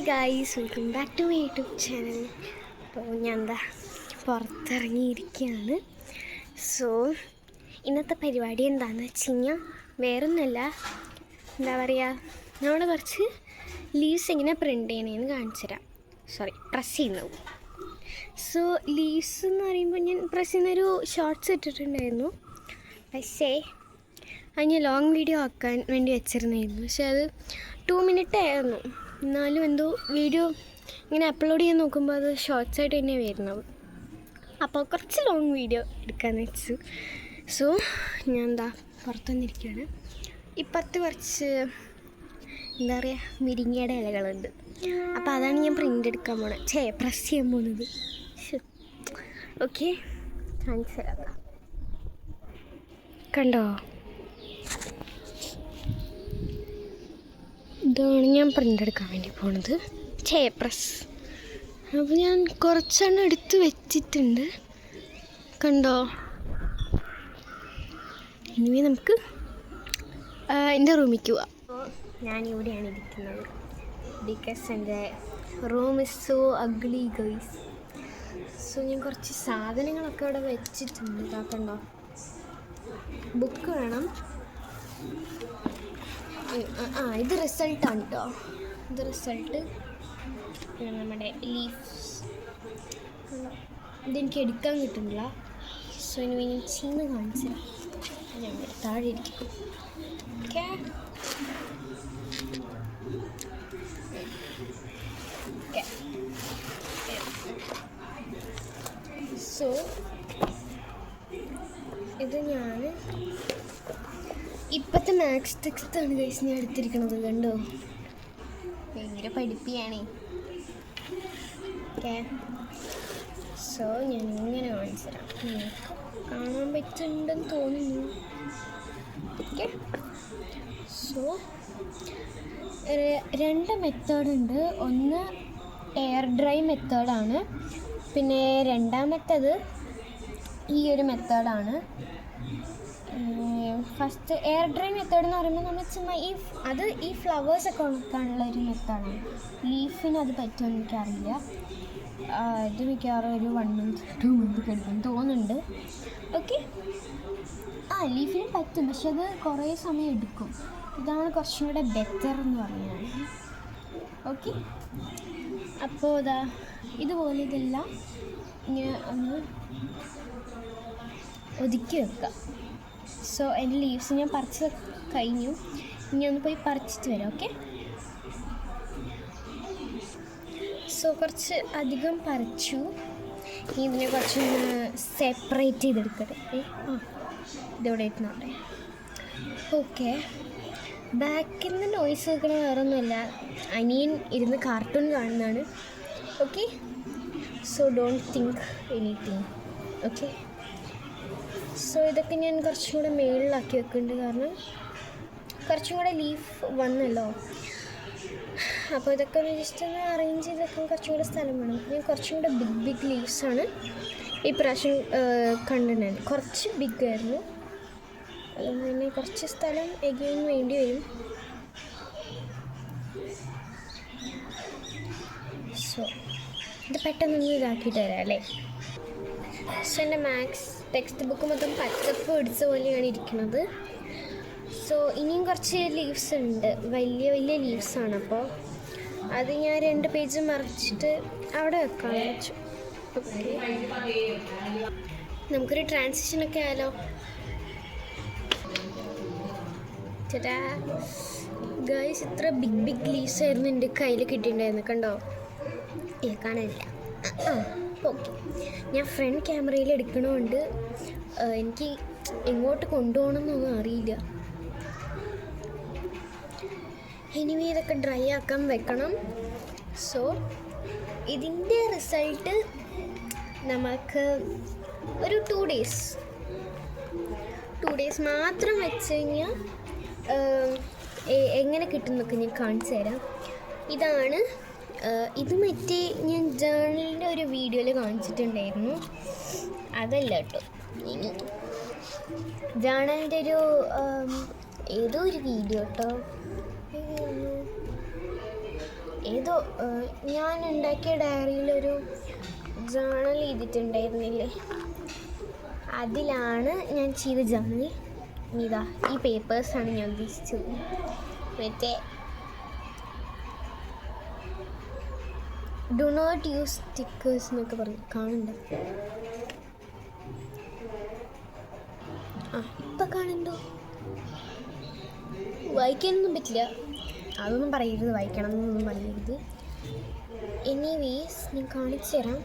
Guys, welcome back to my YouTube channel. അപ്പോൾ ഞാൻ പുറത്തിറങ്ങിയിരിക്കുകയാണ്. So ഇന്നത്തെ പരിപാടി എന്താണെന്ന് വെച്ച് കഴിഞ്ഞാൽ വേറൊന്നുമല്ല, എന്താ പറയുക, നമ്മൾ കുറച്ച് ലീവ്സ് എങ്ങനെ പ്രിൻ്റ് ചെയ്യണമെന്ന് കാണിച്ചു തരാം. പ്രസ് ചെയ്യുന്നത്. സോ ലീവ്സ് എന്ന് പറയുമ്പോൾ ഞാൻ പ്രസ് ചെയ്യുന്നൊരു ഷോർട്ട്സ് ഇട്ടിട്ടുണ്ടായിരുന്നു. പക്ഷേ അത് ഞാൻ ലോങ് വീഡിയോ ആക്കാൻ വേണ്ടി വെച്ചിരുന്നായിരുന്നു. പക്ഷേ അത് 2 മിനിറ്റ് ആയിരുന്നു. എന്നാലും എന്തോ വീഡിയോ ഇങ്ങനെ അപ്ലോഡ് ചെയ്യാൻ നോക്കുമ്പോൾ അത് ഷോർട്ട്സ് ആയിട്ട് തന്നെ വരുന്നത്. അപ്പോൾ കുറച്ച് ലോങ് വീഡിയോ എടുക്കാമെന്ന് വെച്ചു. സോ ഞാൻ പുറത്തു വന്നിരിക്കുകയാണ്. ഇപ്പുറത്ത് കുറച്ച് എന്താ പറയുക, മുരിങ്ങയുടെ ഇലകളുണ്ട്. അപ്പോൾ അതാണ് ഞാൻ പ്രിൻ്റ് എടുക്കാൻ പോണത്, പ്രസ് ചെയ്യാൻ പോകുന്നത്. ഓക്കെ, കാണിച്ചു തരാം. കണ്ടോ, ഇതാണ് ഞാൻ പ്രിൻ്റ് എടുക്കാൻ വേണ്ടി പോണത്, പ്രസ്. അപ്പോൾ ഞാൻ കുറച്ചെണ്ണം എടുത്ത് വെച്ചിട്ടുണ്ട്, കണ്ടോ. ഇനി നമുക്ക് എൻ്റെ റൂമിലേക്ക് പോവാം. അപ്പോൾ ഞാനിവിടെയാണ് ഇരിക്കുന്നത് ബിക്കോസ് എൻ്റെ room is so ugly guys. So ഞാൻ കുറച്ച് സാധനങ്ങളൊക്കെ അവിടെ വെച്ചിട്ടുണ്ട്. കണ്ടോ, ബുക്ക് വേണം. ഇത് റിസൾട്ടാണ് കേട്ടോ. ഇത് റിസൾട്ട്. നമ്മുടെ ലീഫ്സ് ഇതെനിക്ക് എടുക്കാൻ കിട്ടുന്നില്ല. സോ ഇനി ഞാൻ ചീന്ന് കാണിച്ചു ഞാൻ താഴെ ഇരിക്കും. ഓക്കെ, സോ ഇത് ഞാൻ ഇപ്പോഴത്തെ മാത്സ് ടെക്സ്റ്റാണ് ഗൈസ് ഞാൻ എടുത്തിരിക്കണത്. കണ്ടോ, ഭയങ്കര പഠിപ്പിയാണേ. ഓക്കെ, സോ ഞാൻ ഇങ്ങനെ കാണിച്ചു തരാം. കാണാൻ പറ്റുന്നുണ്ടെന്ന് തോന്നുന്നു. Okay, so 2 മെത്തേഡുണ്ട്. ഒന്ന് എയർ ഡ്രൈ മെത്തേഡാണ്, പിന്നെ രണ്ടാമത്തേത് ഈ ഒരു മെത്തേഡാണ്. ഫസ്റ്റ് എയർ ഡ്രൈ മെത്തേഡ് എന്ന് പറയുമ്പോൾ നമ്മൾ ചുമ്മാ ഈ ഫ്ലവേഴ്സൊക്കെ ഉണക്കാനുള്ള ഒരു മെത്തേഡാണ്. ലീഫിന് അത് പറ്റുമെന്ന് എനിക്കറിയില്ല. ഇത് മിക്കവാറും ഒരു 1 month 2 month എടുക്കും തോന്നുന്നുണ്ട്. ഓക്കെ, ലീഫിന് പറ്റും, പക്ഷെ അത് കുറേ സമയം എടുക്കും. ഇതാണ് കുറച്ചും കൂടെ ബെറ്റർ എന്ന് പറയുന്നത്. ഓക്കെ, അപ്പോൾ ഇതുപോലെ ഇതെല്ലാം ഇങ്ങനെ ഒന്ന് ഒതുക്കി വെക്കുക. സോ എൻ്റെ ലീവ്സ് ഞാൻ പറിച്ച് കഴിഞ്ഞു. ഇനി ഒന്ന് പോയി പറിച്ചിട്ട് വരാം. ഓക്കെ, സോ കുറച്ച് അധികം പറിച്ചു. ഇനി ഇതിനെ കുറച്ചൊന്ന് സെപ്പറേറ്റ് ചെയ്തെടുക്കട്ടെ. ഇതോടെ ഇരുന്നോട്ടെ. ഓക്കെ, ബാക്കിൽ നിന്ന് നോയ്സ് കേൾക്കണ വേറൊന്നുമില്ല, അനിയൻ ഇരുന്ന് കാർട്ടൂൺ കാണുന്നതാണ്. Okay, so don't think anything. Okay, so ഇതൊക്കെ ഞാൻ കുറച്ചും കൂടെ മേളിലാക്കി വെക്കുന്നുണ്ട്, കാരണം കുറച്ചും കൂടെ ലീഫ് വന്നല്ലോ. അപ്പോൾ ഇതൊക്കെ ഒന്ന് ജസ്റ്റ് ഒന്ന് അറേഞ്ച് ചെയ്ത് വെക്കാൻ കുറച്ചും കൂടെ സ്ഥലം വേണം. ഞാൻ കുറച്ചും കൂടെ ബിഗ് ലീവ്സാണ് ഈ പ്രാവശ്യം കണ്ടിട്ടുണ്ടായിരുന്നു. കുറച്ച് ബിഗ് ആയിരുന്നു, അതുകൊണ്ട് തന്നെ കുറച്ച് സ്ഥലം എഗെയിൻ വേണ്ടി വരും. സോ ഇത് പെട്ടെന്നൊന്ന് ഇതാക്കിയിട്ട് തരാം അല്ലേ. സോ എൻ്റെ മാത്സ് ടെക്സ്റ്റ് ബുക്ക് മൊത്തം പച്ചപ്പ് പിടിച്ച പോലെയാണ് ഇരിക്കുന്നത്. സോ ഇനിയും കുറച്ച് ലീവ്സ് ഉണ്ട്, വലിയ വലിയ ലീവ്സാണ്. അപ്പോൾ അത് ഞാൻ 2 പേജ് മറിച്ചിട്ട് അവിടെ വെക്കാമെന്ന് വെച്ചു. ഓക്കെ, നമുക്കൊരു ട്രാൻസിഷനൊക്കെ ആയാലോ. ചേട്ടാ ഗൈസ്, ഇത്ര ബിഗ് ലീവ്സ് ആയിരുന്നു എൻ്റെ കയ്യിൽ കിട്ടിയിട്ടുണ്ടായിരുന്നു. കണ്ടോ, കാണില്ല. ഓക്കെ, ഞാൻ ഫ്രണ്ട് ക്യാമറയിൽ എടുക്കണോണ്ട് എനിക്ക് എങ്ങോട്ട് കൊണ്ടുപോകണമെന്നൊന്നും അറിയില്ല. എനിവേ ഇതൊക്കെ ഡ്രൈ ആക്കാൻ വെക്കണം. സോ ഇതിൻ്റെ റിസൾട്ട് നമുക്ക് ഒരു 2 ഡേയ്സ് മാത്രം വെച്ച് കഴിഞ്ഞാൽ എങ്ങനെ കിട്ടുമെന്നൊക്കെ ഞാൻ കാണിച്ചു തരാം. ഇതാണ് ഇത് മറ്റേ ഞാൻ ജേർണലിൻ്റെ ഒരു വീഡിയോയിൽ കാണിച്ചിട്ടുണ്ടായിരുന്നു, അതല്ല കേട്ടോ. ഇനി ജേർണലിൻ്റെ ഏതോ ഒരു വീഡിയോ കേട്ടോ, ഏതോ ഞാൻ ഉണ്ടാക്കിയ ഡയറിയിലൊരു ജേണൽ ചെയ്തിട്ടുണ്ടായിരുന്നില്ലേ, അതിലാണ് ഞാൻ ചെയ്ത ജേണൽ. ഇതാ ഈ പേപ്പേഴ്സാണ് ഞാൻ ഉദ്ദേശിച്ചത്. മറ്റേ ഡു നോട്ട് യൂസ് സ്റ്റിക്കേഴ്സ് എന്നൊക്കെ പറഞ്ഞ് കാണുന്നുണ്ട്. ഇപ്പം കാണുന്നുണ്ടോ? വായിക്കാനൊന്നും പറ്റില്ല, അതൊന്നും പറയരുത്, വായിക്കണം എന്നൊന്നും പറയരുത്. എനിവേസ് ഞാൻ കാണിച്ചു തരാം.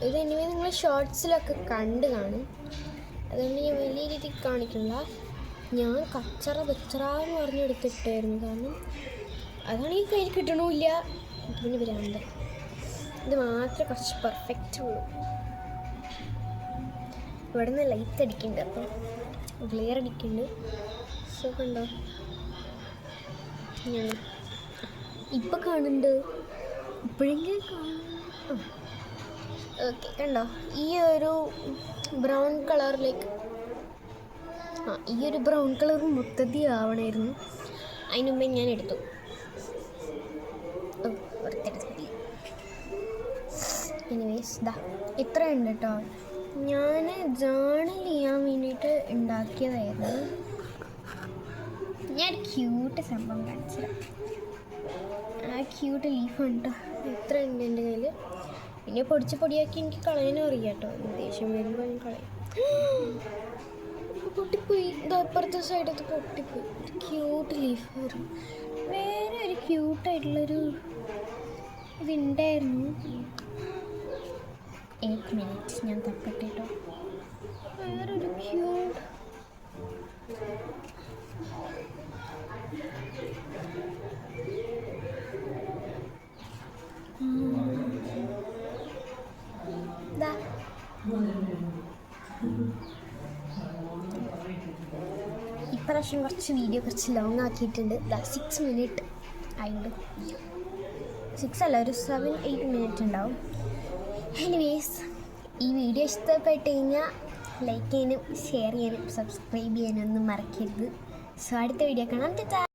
ഇത് എനിവേ നിങ്ങൾ ഷോർട്സിലൊക്കെ കണ്ട് കാണും, അതുകൊണ്ട് ഞാൻ വലിയ രീതിയിൽ കാണിക്കില്ല. ഞാൻ കച്ചറ എന്ന് പറഞ്ഞെടുത്തിട്ടായിരുന്നു, കാരണം അതാണ് ഈ കയ്യിൽ കിട്ടണമില്ല. പിന്നെ വരാണ്ട് ഇത് മാത്രമേ കുറച്ച് പെർഫെക്റ്റ് ഉള്ളൂ. ഇവിടെ നിന്ന് ലൈറ്റ് അടിക്കുന്നുണ്ട്, അപ്പം ഗ്ലെയർ അടിക്കുന്നുണ്ട്. സോ കണ്ടോ, ഞാൻ ഇപ്പം കാണുന്നുണ്ട്, ഇപ്പോഴെങ്കിലും കാണും. ഓക്കെ, കണ്ടോ ഈ ഒരു ബ്രൗൺ കളറിലേക്ക്, ഈ ഒരു ബ്രൗൺ കളർ മൊത്തത്തിൽ ആവണമായിരുന്നു. അതിന് മുമ്പേ ഞാൻ എടുത്തു. എനിവേസ് ഇതാ ഇത്രയുണ്ട് കേട്ടോ. ഞാൻ ജേണൽ ചെയ്യാൻ വേണ്ടിയിട്ട് ഉണ്ടാക്കിയതായിരുന്നു. ഞാൻ ക്യൂട്ട് സംഭവം കാണിച്ചുതരാം. ആ ക്യൂട്ട് ലീഫുണ്ട് കേട്ടോ. ഇത്ര ഉണ്ട് എൻ്റെ കയ്യിൽ. പിന്നെ പൊടിയാക്കി എനിക്ക് കളയാനും അറിയാം കേട്ടോ. ദേഷ്യം വരുമ്പോൾ ഞാൻ കളയും. പൊട്ടിപ്പോയി, ഇത് അപ്പുറത്തെ സൈഡത്ത് പൊട്ടിപ്പോയി. ക്യൂട്ട് ലീഫ് വരും. വേറെ ഒരു ക്യൂട്ടായിട്ടുള്ളൊരു ഇതുണ്ടായിരുന്നു. 8 മിനിറ്റ് ഞാൻ തപ്പട്ടെ കേട്ടോ. വേറൊരു ക്യൂട്ട് ഇപ്രാവശ്യം കുറച്ച് ലോങ് ആക്കിയിട്ടുണ്ട്. 6 മിനിറ്റ് ആയിട്ടുണ്ട്. 6 അല്ല, ഒരു 7-8 മിനിറ്റ് ഉണ്ടാവും. എനിവേസ് ഈ വീഡിയോ ഇഷ്ടപ്പെട്ട് കഴിഞ്ഞാൽ ലൈക്ക് ചെയ്യാനും ഷെയർ ചെയ്യാനും സബ്സ്ക്രൈബ് ചെയ്യാനും ഒന്നും മറക്കരുത്. സോ അടുത്ത വീഡിയോ കാണാം.